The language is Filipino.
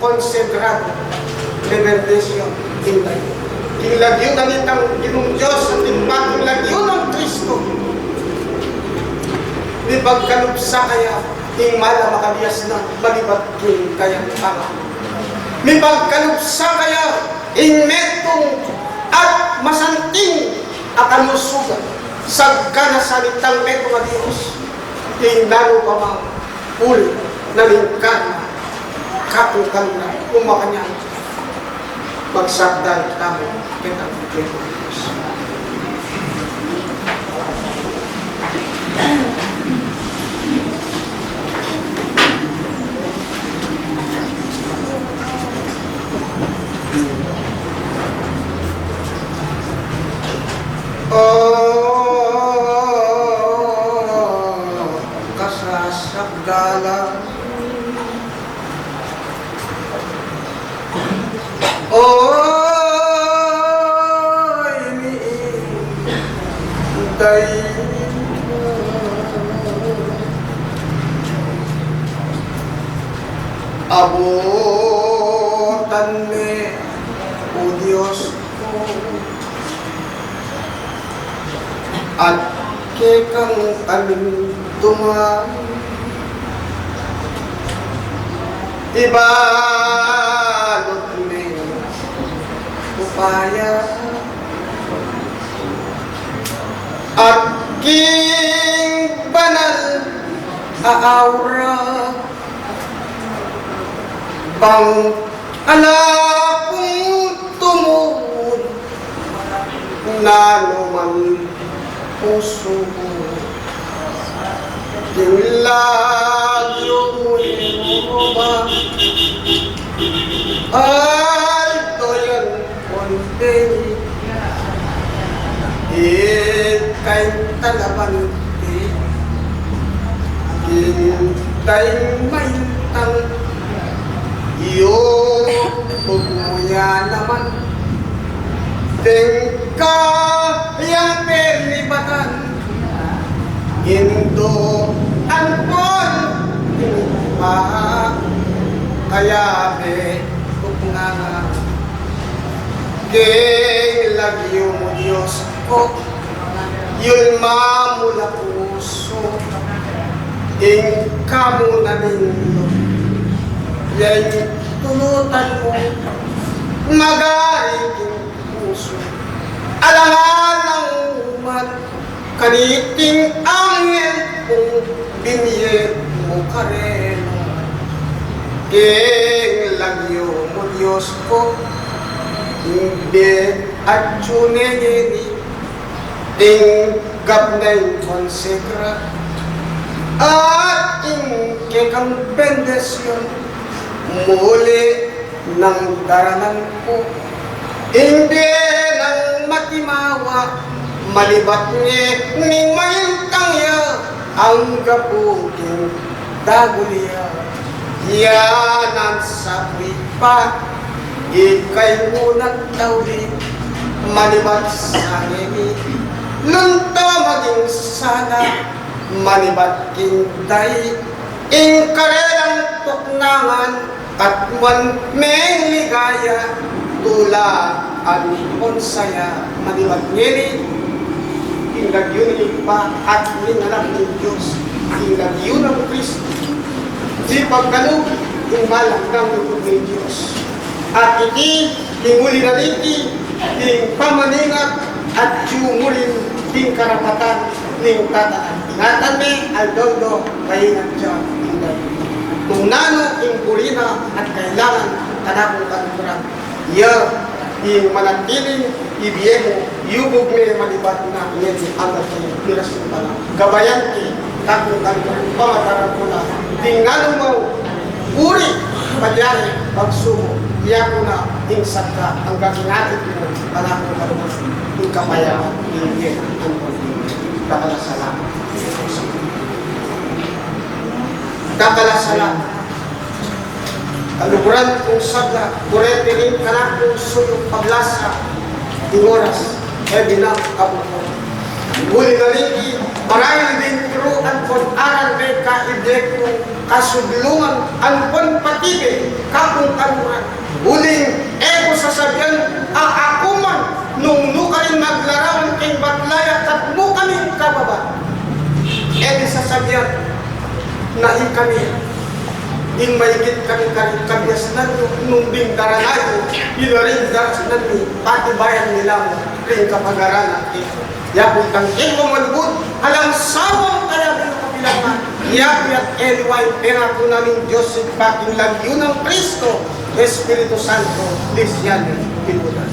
consagrado revelation in life. Kinlagyo na nitang Ginong Diyos at timpang kinlagyo ng Kristo. Di pagkalupsa kaya ing mala makaliyas na malibat king kayang tama. May pagkalupsa kaya ing metong at masanting akalusugan sagka na salitang metong na Diyos ing lalo pa mga uli na lingkan kapukan na umakanya magsagdal tamo kitang Diyos. Kasasagdala iniintay abutan ni o Diyos ko at kekang kaluntungan ibalot ni upaya at king banal aawra pang alakong tumod na naman puso ko kinlagyo mo ba alto yan konti ikay talabanti kintay maintang yung pagmuya naman tingka yang perlibatan Indo anpon kaya be tuknanga kay lagyo mo Diyos ko yun mamula puso ing kamo na nindo yan tulutan mo magaling puso alangan ng umat kaniting angel kung biniyet mo kareno king lagyo mo Diyos ko hindi at tsunegeni ting gabnay konsekra at ing kekang bendesyon muli ng daranan ko hindi lang matimawa malibat ni mayintang ya ang gaputing dagulya yanan sa pa ikay munang tawli malibat sa nini lunta maging sana malibat kinday ing karelang tuknangan katwan may ligaya tula ang onsaya malibat nini inlagyo ni pa at minalak ng Diyos inlagyo ng Kristo di pagkalog yung malak ng lupog ng Diyos at iti tinguli na riti ting pamaningat at yumulin ting karapatan ng tataan ingatan ni aldodo kayo ng Diyos kung nano yung purina at kailangan tanakong kanuran yung manatiling ibiyemo, yubog may malibat na ngayon ang natin, piras mo pala. Gabayan ki, takong pamataran ko na, tingnan mo, uri, padyari, pagsumo, iya ko na, insat ka, ang gaginatid mo, tanakong kanuman, yung kapayaan, hindi, ang kakalasalan. Kakalasalan. Kaluburan kong sabla, kurete rin ka na kong suyong paglasa, di oras, binang kabuko. Uli na rin, marayan din turuan kung aral may kaibig kong kasudlungan, anpon patibe, kakong kanuran. Uling, ego sasabihan, ako man, nung nukarin maglarawan kay Batlaya, at mo kami kababa. Edi sasabihan, nahin kami, in maigit kami karyas na nung bingdaranayo, ilaring daras na pati bayan nila mo, rin kapag-aralan ito. Yapon kang imo malugod, alang sawang kaya ng kapilaman. Yapi at Eliway, perako namin Diyos, paking lagyo ng Kristo, Espiritu Santo, Lisyan, Pinudas.